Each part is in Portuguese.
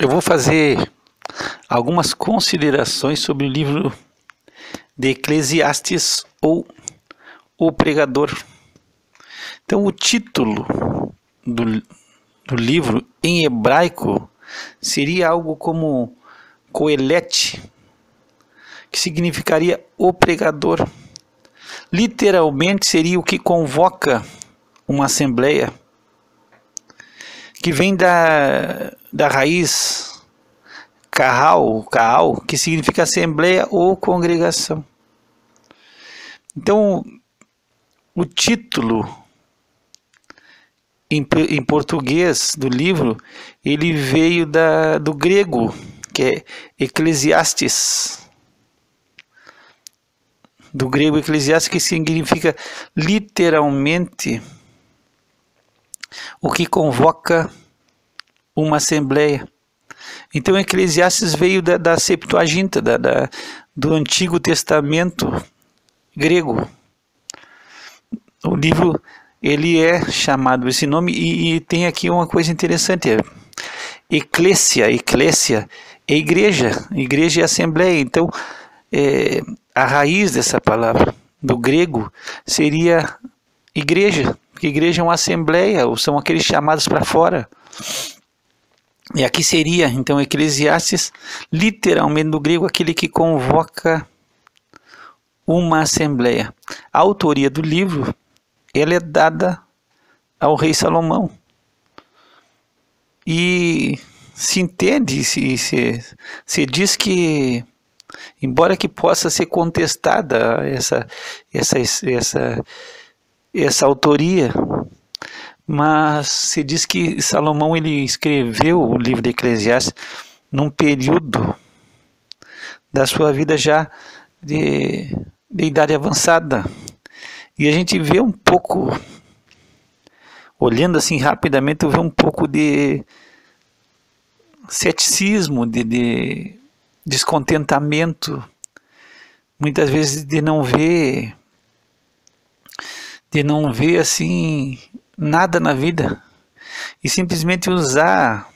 Eu vou fazer algumas considerações sobre o livro de Eclesiastes ou O Pregador. Então, o título do livro em hebraico seria algo como Coelete, que significaria o pregador. Literalmente seria o que convoca uma assembleia, que vem da raiz Kaal, que significa assembleia ou congregação. Então, o título em português do livro, ele veio do grego, que é Eclesiastes. Do grego Eclesiastes, que significa literalmente o que convoca uma assembleia. Então, Eclesiastes veio da Septuaginta, do Antigo Testamento grego. O livro, ele é chamado esse nome e tem aqui uma coisa interessante. Eclésia é igreja é assembleia. Então, a raiz dessa palavra do grego seria igreja, porque igreja é uma assembleia, ou são aqueles chamados para fora. E aqui seria, então, Eclesiastes, literalmente do grego, aquele que convoca uma assembleia. A autoria do livro, ela é dada ao rei Salomão. E se entende, se diz que, embora que possa ser contestada essa autoria, mas se diz que Salomão ele escreveu o livro de Eclesiastes num período da sua vida já de idade avançada. E a gente vê um pouco, olhando assim rapidamente, vê um pouco de ceticismo, de descontentamento, muitas vezes de não ver assim nada na vida e simplesmente usar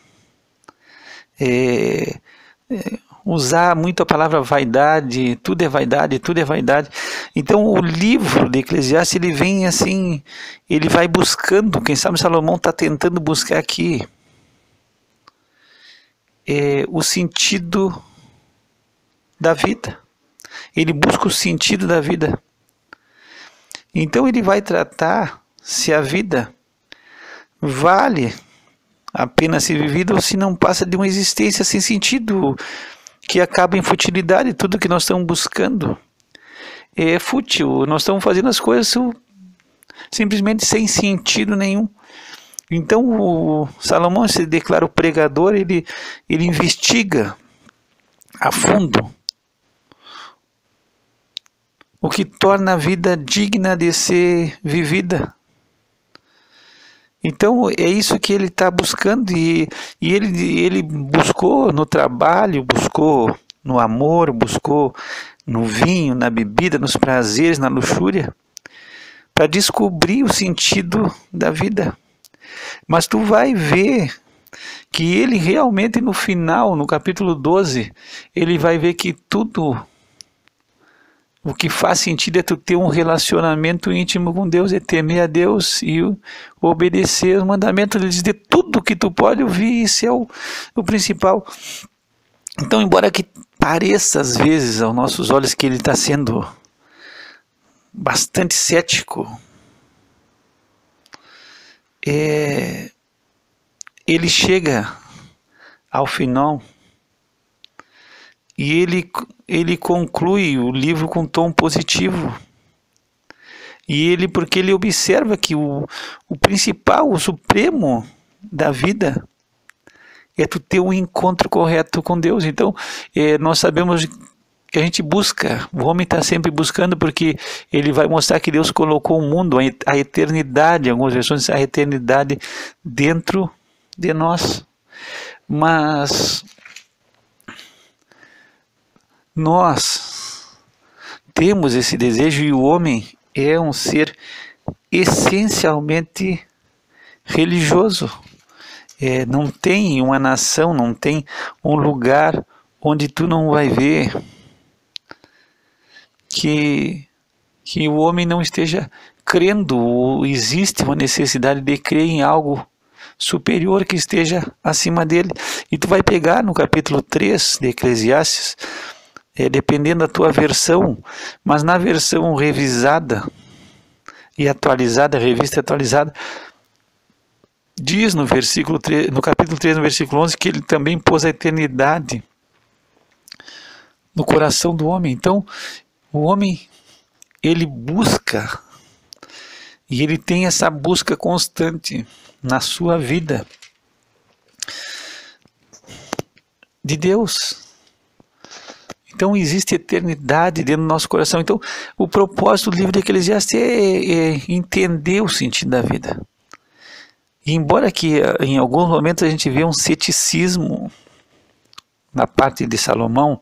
muito a palavra vaidade, tudo é vaidade, tudo é vaidade. Então o livro de Eclesiastes, ele vem assim, ele vai buscando, quem sabe Salomão está tentando buscar aqui o sentido da vida. Ele busca o sentido da vida. Então ele vai tratar se a vida vale a pena ser vivida ou se não passa de uma existência sem sentido, que acaba em futilidade. Tudo que nós estamos buscando é fútil. Nós estamos fazendo as coisas simplesmente sem sentido nenhum. Então o Salomão se declara o pregador, ele investiga a fundo o que torna a vida digna de ser vivida. Então é isso que ele está buscando, e ele buscou no trabalho, buscou no amor, buscou no vinho, na bebida, nos prazeres, na luxúria, para descobrir o sentido da vida. Mas tu vai ver que ele realmente no final, no capítulo 12, ele vai ver que tudo o que faz sentido é tu ter um relacionamento íntimo com Deus, é temer a Deus e obedecer os mandamentos. Ele diz de tudo que tu pode ouvir, isso é o principal. Então, embora que pareça às vezes aos nossos olhos que ele está sendo bastante cético, ele chega ao final e ele conclui o livro com um tom positivo. E porque ele observa que o principal, o supremo da vida é tu ter um encontro correto com Deus. Então, nós sabemos que a gente busca, o homem está sempre buscando, porque ele vai mostrar que Deus colocou o mundo, a eternidade, em algumas versões, a eternidade dentro de nós. Mas nós temos esse desejo, e o homem é um ser essencialmente religioso. Não tem uma nação, não tem um lugar onde tu não vai ver que o homem não esteja crendo, ou existe uma necessidade de crer em algo superior que esteja acima dele. E tu vai pegar no capítulo 3 de Eclesiastes, dependendo da tua versão, mas na versão revisada e atualizada, revista atualizada, diz no versículo 3, no capítulo 3, no versículo 11, que ele também pôs a eternidade no coração do homem. Então, o homem, ele busca, e ele tem essa busca constante na sua vida de Deus. Então existe eternidade dentro do nosso coração. Então o propósito do livro de Eclesiastes é entender o sentido da vida. E embora que em alguns momentos a gente vê um ceticismo na parte de Salomão,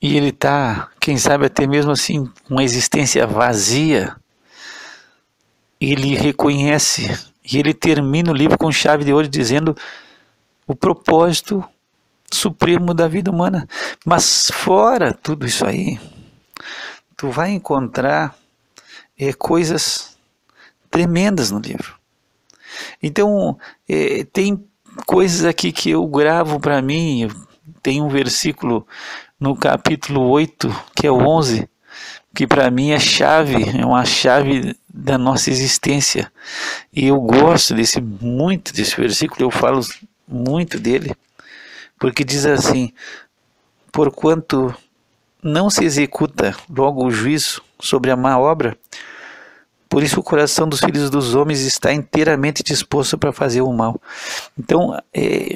e ele está, quem sabe até mesmo assim, uma existência vazia, ele reconhece, e ele termina o livro com chave de ouro dizendo o propósito supremo da vida humana. Mas fora tudo isso aí, tu vai encontrar coisas tremendas no livro. Então, tem coisas aqui que eu gravo para mim. Tem um versículo no capítulo 8, que é o 11, que para mim é uma chave da nossa existência. E eu gosto muito desse versículo, eu falo muito dele, porque diz assim: porquanto não se executa logo o juízo sobre a má obra, por isso o coração dos filhos dos homens está inteiramente disposto para fazer o mal. Então,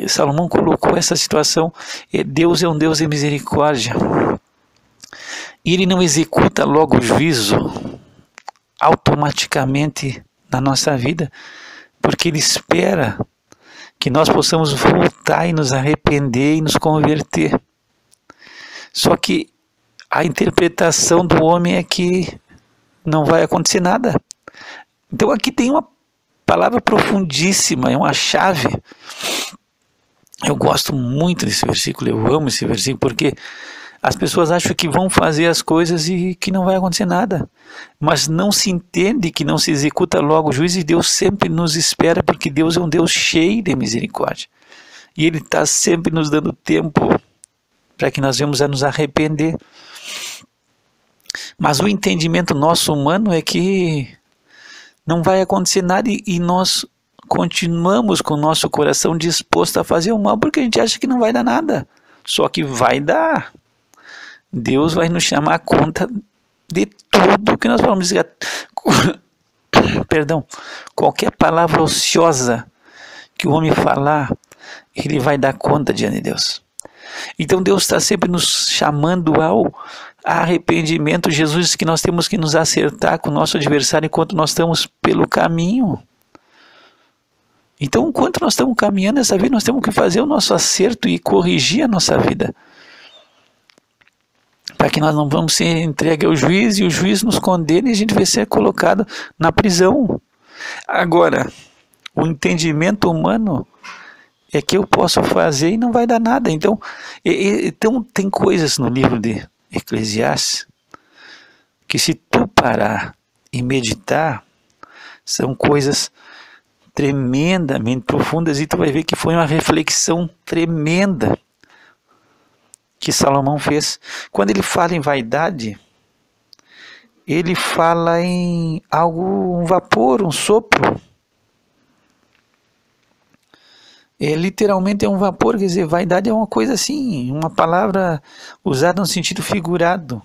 Salomão colocou essa situação. Deus é um Deus de misericórdia. E ele não executa logo o juízo automaticamente na nossa vida, porque ele espera que nós possamos voltar e nos arrepender e nos converter. Só que a interpretação do homem é que não vai acontecer nada. Então aqui tem uma palavra profundíssima, é uma chave. Eu gosto muito desse versículo, eu amo esse versículo, porque as pessoas acham que vão fazer as coisas e que não vai acontecer nada. Mas não se entende que não se executa logo o juízo, e Deus sempre nos espera, porque Deus é um Deus cheio de misericórdia. E Ele está sempre nos dando tempo para que nós venhamos a nos arrepender. Mas o entendimento nosso humano é que não vai acontecer nada, e nós continuamos com o nosso coração disposto a fazer o mal, porque a gente acha que não vai dar nada. Só que vai dar. Deus vai nos chamar a conta de tudo que nós vamos dizer. Perdão, qualquer palavra ociosa que o homem falar, ele vai dar conta diante de Deus. Então Deus está sempre nos chamando ao arrependimento. Jesus disse que nós temos que nos acertar com o nosso adversário enquanto nós estamos pelo caminho. Então, enquanto nós estamos caminhando nessa vida, nós temos que fazer o nosso acerto e corrigir a nossa vida, para que nós não vamos ser entregues ao juiz, e o juiz nos condene e a gente vai ser colocado na prisão. Agora, o entendimento humano é que eu posso fazer e não vai dar nada. Então tem coisas no livro de Eclesiastes que, se tu parar e meditar, são coisas tremendamente profundas, e tu vai ver que foi uma reflexão tremenda que Salomão fez. Quando ele fala em vaidade, ele fala em algo, um vapor, um sopro. Literalmente é um vapor, quer dizer, vaidade é uma coisa assim, uma palavra usada no sentido figurado,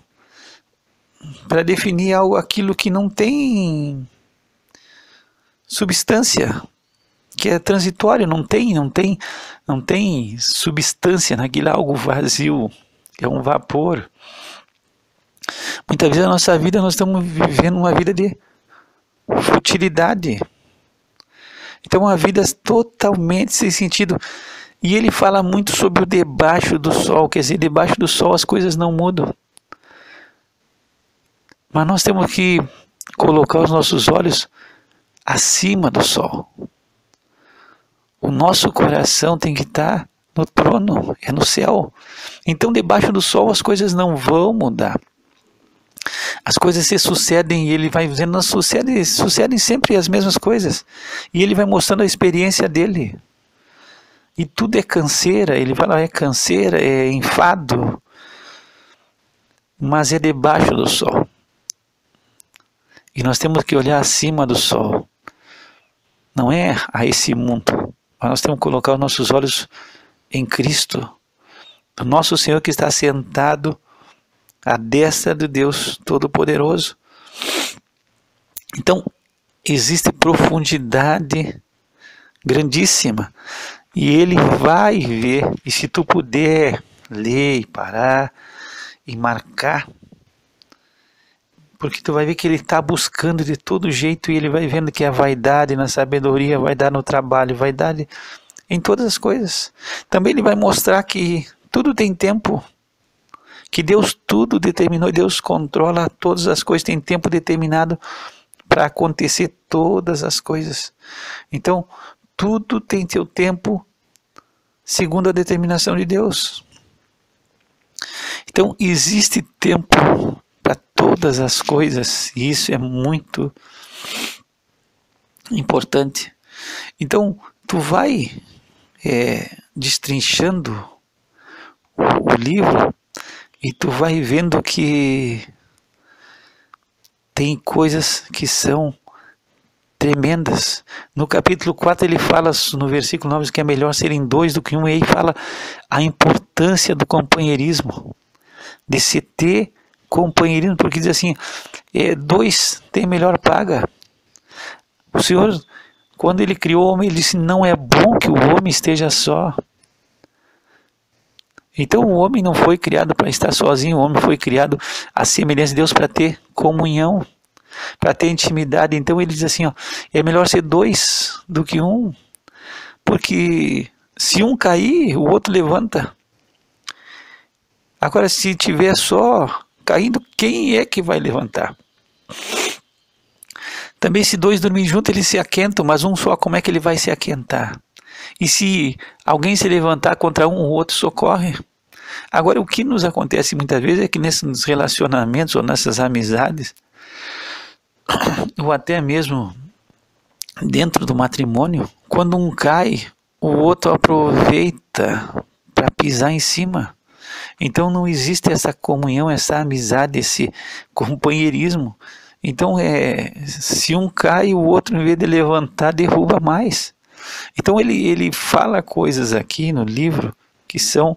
para definir aquilo que não tem substância, que é transitório, não tem substância naquilo, é algo vazio, é um vapor. Muitas vezes na nossa vida nós estamos vivendo uma vida de futilidade. Então, uma vida totalmente sem sentido. E ele fala muito sobre o debaixo do sol, quer dizer, debaixo do sol as coisas não mudam. Mas nós temos que colocar os nossos olhos acima do sol. O nosso coração tem que estar no trono, é no céu. Então, debaixo do sol, as coisas não vão mudar. As coisas se sucedem e ele vai dizendo, não sucedem sempre as mesmas coisas. E ele vai mostrando a experiência dele. E tudo é canseira, ele fala, é canseira, é enfado, mas é debaixo do sol. E nós temos que olhar acima do sol. Não é a esse mundo, mas nós temos que colocar os nossos olhos em Cristo, o nosso Senhor que está sentado à destra de Deus Todo-Poderoso. Então, existe profundidade grandíssima. E ele vai ver, e se tu puder ler e parar e marcar, porque tu vai ver que ele está buscando de todo jeito e ele vai vendo que a vaidade na sabedoria vai dar no trabalho, vaidade em todas as coisas. Também ele vai mostrar que tudo tem tempo, que Deus tudo determinou, Deus controla todas as coisas, tem tempo determinado para acontecer todas as coisas. Então, tudo tem seu tempo segundo a determinação de Deus. Então, existe tempo para todas as coisas, e isso é muito importante. Então, tu vai destrinchando o livro e tu vai vendo que tem coisas que são tremendas. No capítulo 4 ele fala, no versículo 9, que é melhor serem dois do que um, e aí fala a importância do companheirismo, de se ter companheirismo, porque diz assim, dois tem melhor paga. O Senhor, quando ele criou o homem, ele disse, não é bom que o homem esteja só. Então o homem não foi criado para estar sozinho, o homem foi criado à semelhança de Deus para ter comunhão, para ter intimidade. Então ele diz assim, é melhor ser dois do que um, porque se um cair, o outro levanta. Agora, se tiver só caindo, quem é que vai levantar? Também, se dois dormirem juntos, eles se aquentam, mas um só, como é que ele vai se aquentar? E se alguém se levantar contra um, o outro socorre. Agora, o que nos acontece muitas vezes é que nesses relacionamentos ou nessas amizades, ou até mesmo dentro do matrimônio, quando um cai, o outro aproveita para pisar em cima. Então não existe essa comunhão, essa amizade, esse companheirismo. Então se um cai, o outro, em vez de levantar, derruba mais. Então ele fala coisas aqui no livro que são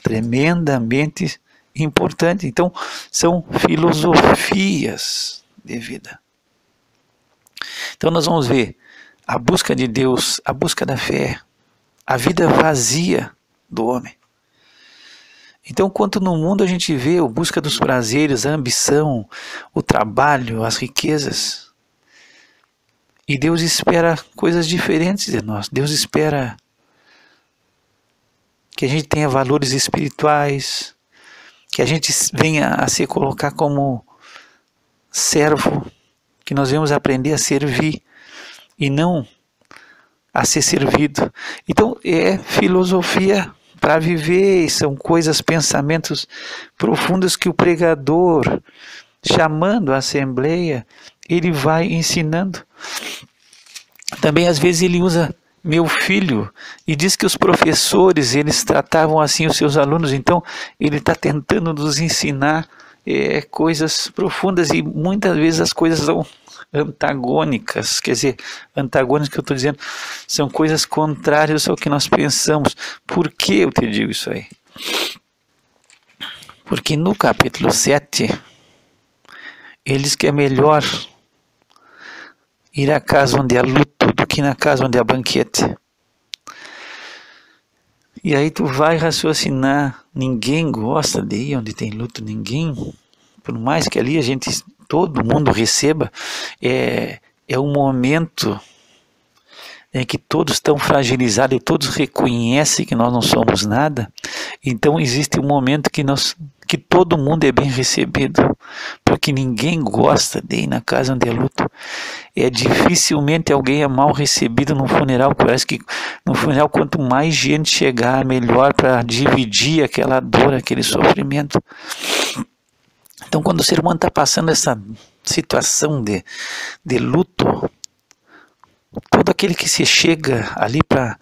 tremendamente importantes. Então são filosofias de vida. Então nós vamos ver a busca de Deus, a busca da fé, a vida vazia do homem. Então, quanto no mundo a gente vê a busca dos prazeres, a ambição, o trabalho, as riquezas, e Deus espera coisas diferentes de nós. Deus espera que a gente tenha valores espirituais, que a gente venha a se colocar como servo, que nós venhamos aprender a servir e não a ser servido. Então, é filosofia para viver, são coisas, pensamentos profundos que o pregador, chamando a assembleia, ele vai ensinando. Também às vezes ele usa meu filho e diz que os professores, eles tratavam assim os seus alunos. Então ele está tentando nos ensinar coisas profundas, e muitas vezes as coisas são antagônicas. Quer dizer, antagônicas que eu estou dizendo são coisas contrárias ao que nós pensamos. Por que eu te digo isso aí? Porque no capítulo 7 ele diz que é melhor ir à casa onde há luto do que na casa onde há banquete. E aí tu vai raciocinar, ninguém gosta de ir onde tem luto, ninguém, por mais que ali todo mundo receba, é um momento em que todos estão fragilizados e todos reconhecem que nós não somos nada. Então existe um momento que nós que todo mundo é bem recebido, porque ninguém gosta de ir na casa onde é luto. Dificilmente alguém é mal recebido no funeral. Parece que no funeral, quanto mais gente chegar, melhor, para dividir aquela dor, aquele sofrimento. Então, quando o ser humano está passando essa situação de luto, todo aquele que se chega ali para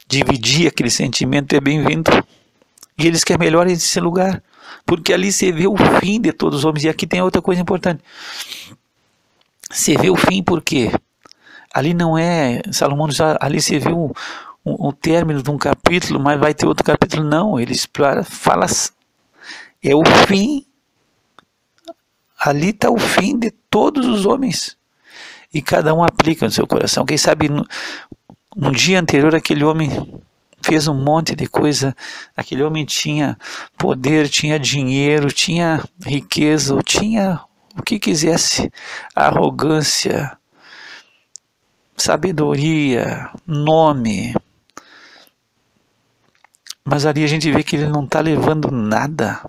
dividir aquele sentimento é bem-vindo. E eles querem melhor esse lugar, porque ali você vê o fim de todos os homens. E aqui tem outra coisa importante. Você vê o fim porque ali não é, Salomão já, ali você vê o término de um capítulo, mas vai ter outro capítulo. Não, ele fala, é o fim. Ali está o fim de todos os homens. E cada um aplica no seu coração. Quem sabe no dia anterior aquele homem fez um monte de coisa, aquele homem tinha poder, tinha dinheiro, tinha riqueza, tinha o que quisesse, arrogância, sabedoria, nome. Mas ali a gente vê que ele não está levando nada.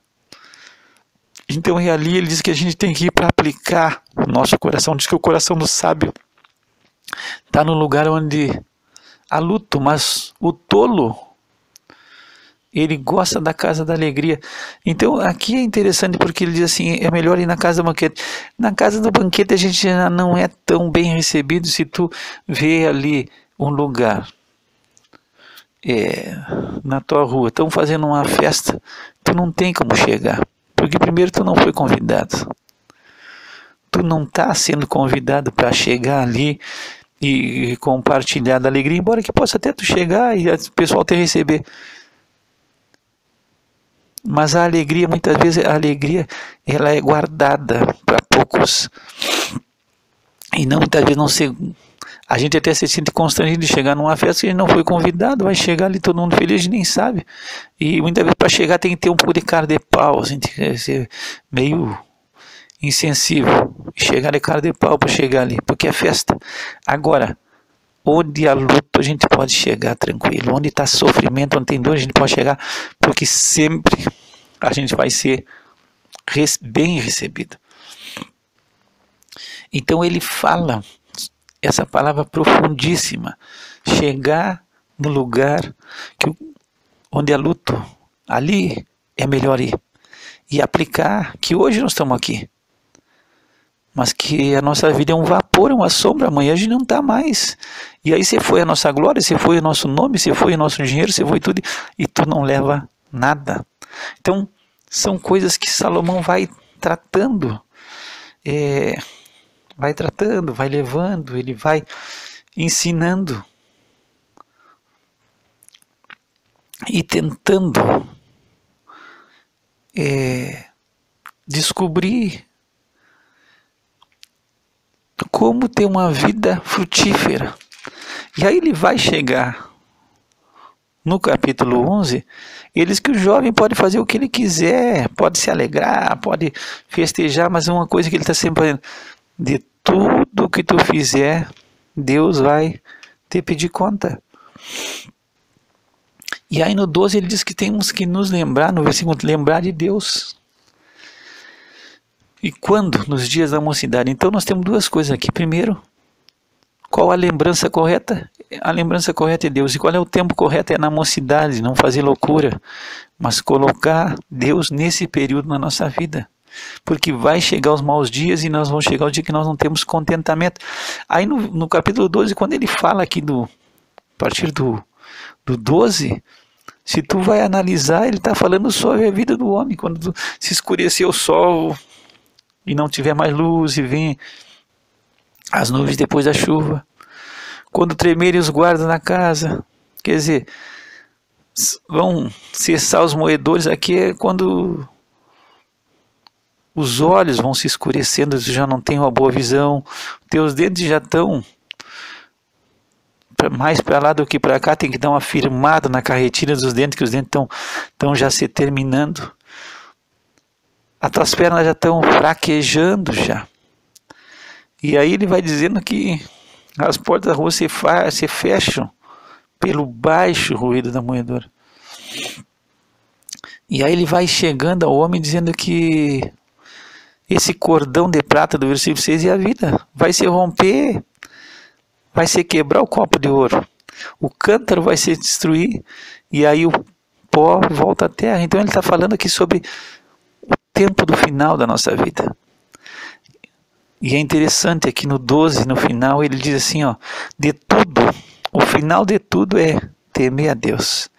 Então ali ele diz que a gente tem que ir para aplicar o nosso coração. Diz que o coração do sábio está no lugar onde há luto, mas o tolo, ele gosta da casa da alegria. Então aqui é interessante porque ele diz assim, é melhor ir na casa do banquete. Na casa do banquete a gente já não é tão bem recebido. Se tu vê ali um lugar na tua rua, estão fazendo uma festa, tu não tem como chegar, porque primeiro tu não foi convidado. Tu não está sendo convidado para chegar ali e compartilhar da alegria, embora que possa até tu chegar e o pessoal te receber. Mas a alegria, muitas vezes, ela é guardada para poucos. E não, muitas vezes não se... A gente até se sente constrangido de chegar numa festa que a gente não foi convidado, vai chegar ali todo mundo feliz e nem sabe. E muitas vezes para chegar tem que ter um pouco de cara de pau, assim, tem que ser meio insensível. E chegar de cara de pau para chegar ali, porque é festa. Agora, onde há luto a gente pode chegar tranquilo. Onde está sofrimento, onde tem dor, a gente pode chegar, porque sempre a gente vai ser bem recebido. Então ele fala essa palavra profundíssima, chegar no lugar onde há luto, ali é melhor ir. E aplicar que hoje nós estamos aqui, mas que a nossa vida é um vapor, é uma sombra, amanhã a gente não está mais. E aí você foi a nossa glória, você foi o nosso nome, você foi o nosso dinheiro, você foi tudo, e tu não leva nada. Então, são coisas que Salomão vai tratando, vai levando, ele vai ensinando e tentando descobrir como ter uma vida frutífera. E aí ele vai chegar no capítulo 11, ele diz que o jovem pode fazer o que ele quiser, pode se alegrar, pode festejar, mas é uma coisa que ele está sempre fazendo: de tudo que tu fizer, Deus vai te pedir conta. E aí no 12 ele diz que temos que nos lembrar, no versículo, lembrar de Deus. E quando? Nos dias da mocidade. Então nós temos duas coisas aqui. Primeiro, qual a lembrança correta? A lembrança correta é Deus. E qual é o tempo correto? É na mocidade, não fazer loucura, mas colocar Deus nesse período na nossa vida. Porque vai chegar os maus dias e nós vamos chegar o dia que nós não temos contentamento. Aí no capítulo 12, quando ele fala aqui a partir do 12, se tu vai analisar, ele está falando sobre a vida do homem. Quando se escurecer o sol e não tiver mais luz e vem as nuvens depois da chuva, quando tremerem os guardas na casa, quer dizer, vão cessar os moedores. Aqui é quando os olhos vão se escurecendo, tu já não tem uma boa visão, teus dentes já estão mais para lá do que para cá, tem que dar uma firmada na carretilha dos dentes, que os dentes estão já se terminando. As tuas pernas já estão fraquejando já. E aí ele vai dizendo que as portas da rua se fecham pelo baixo ruído da moedora. E aí ele vai chegando ao homem dizendo que esse cordão de prata do versículo 6 é a vida. Vai se romper, vai se quebrar o copo de ouro. O cântaro vai se destruir e aí o pó volta à terra. Então ele está falando aqui sobre o tempo do final da nossa vida. E é interessante aqui no 12, no final, ele diz assim, ó, de tudo, o final de tudo é temer a Deus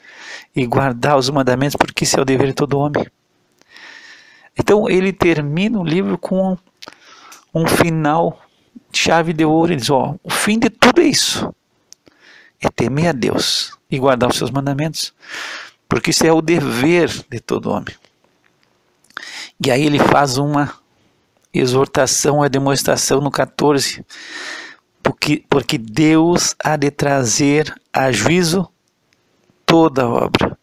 e guardar os mandamentos, porque isso é o dever de todo homem. Então ele termina o livro com um final, chave de ouro. Ele diz, ó, o fim de tudo é isso, é temer a Deus e guardar os seus mandamentos, porque isso é o dever de todo homem. E aí ele faz uma exortação, a demonstração no 14, porque Deus há de trazer a juízo toda a obra,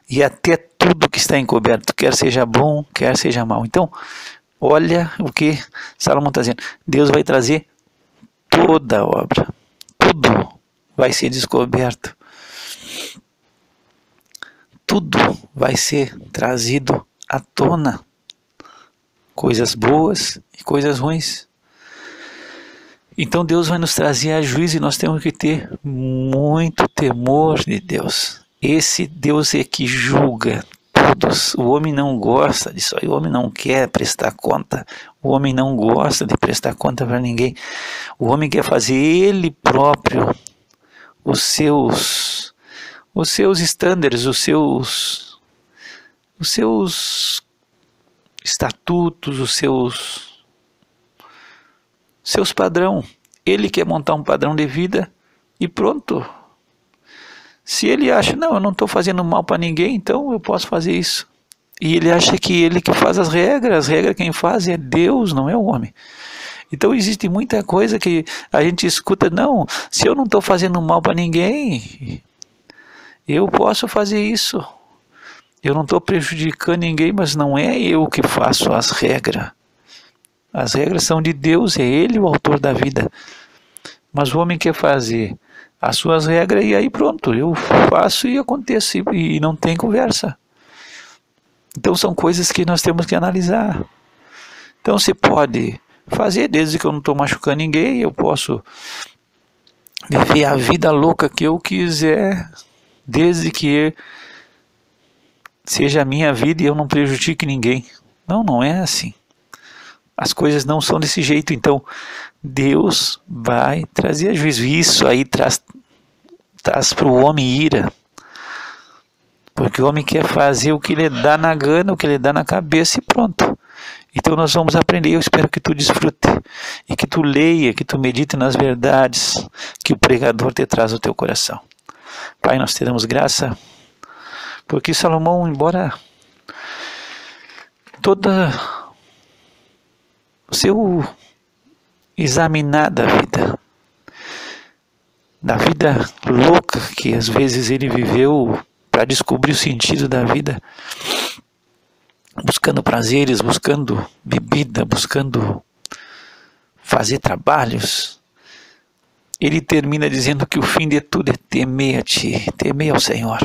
e até tudo que está encoberto, quer seja bom, quer seja mal. Então, olha o que Salomão está dizendo, Deus vai trazer toda a obra, tudo vai ser descoberto, tudo vai ser trazido à tona, coisas boas e coisas ruins. Então Deus vai nos trazer a juízo e nós temos que ter muito temor de Deus. Esse Deus é que julga todos. O homem não gosta disso aí, o homem não quer prestar conta, o homem não gosta de prestar conta para ninguém. O homem quer fazer ele próprio os seus estándares, os seus estatutos, os seus padrão. Ele quer montar um padrão de vida e pronto. Se ele acha, não, eu não estou fazendo mal para ninguém, então eu posso fazer isso. E ele acha que ele que faz as regras quem faz é Deus, não é o homem. Então existe muita coisa que a gente escuta, não, se eu não estou fazendo mal para ninguém, eu posso fazer isso. Eu não estou prejudicando ninguém, mas não é eu que faço as regras. As regras são de Deus, é Ele o autor da vida. Mas o homem quer fazer as suas regras e aí pronto, eu faço e acontece e não tem conversa. Então são coisas que nós temos que analisar. Então você pode fazer, desde que eu não estou machucando ninguém, eu posso viver a vida louca que eu quiser, desde que seja a minha vida e eu não prejudique ninguém. Não, não é assim. As coisas não são desse jeito. Então, Deus vai trazer juízo. Isso aí traz para o homem ira. Porque o homem quer fazer o que lhe dá na gana, o que lhe dá na cabeça e pronto. Então nós vamos aprender. Eu espero que tu desfrute e que tu leia, que tu medite nas verdades que o pregador te traz ao teu coração. Pai, nós te damos graça. Porque Salomão, embora toda o seu examinar da vida louca que às vezes ele viveu para descobrir o sentido da vida, buscando prazeres, buscando bebida, buscando fazer trabalhos, ele termina dizendo que o fim de tudo é temer a Ti, temer ao Senhor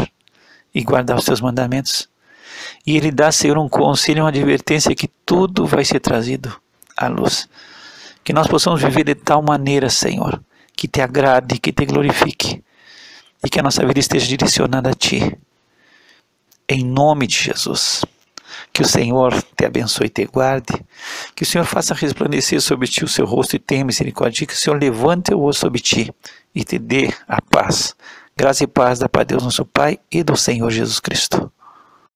e guardar os Teus mandamentos. E ele dá, Senhor, um conselho, uma advertência que tudo vai ser trazido à luz. Que nós possamos viver de tal maneira, Senhor, que Te agrade, que Te glorifique e que a nossa vida esteja direcionada a Ti. Em nome de Jesus. Que o Senhor te abençoe e te guarde. Que o Senhor faça resplandecer sobre ti o seu rosto e tenha misericórdia. Que o Senhor levante o rosto sobre ti e te dê a paz. Graça e paz da Pai Deus nosso Pai e do Senhor Jesus Cristo.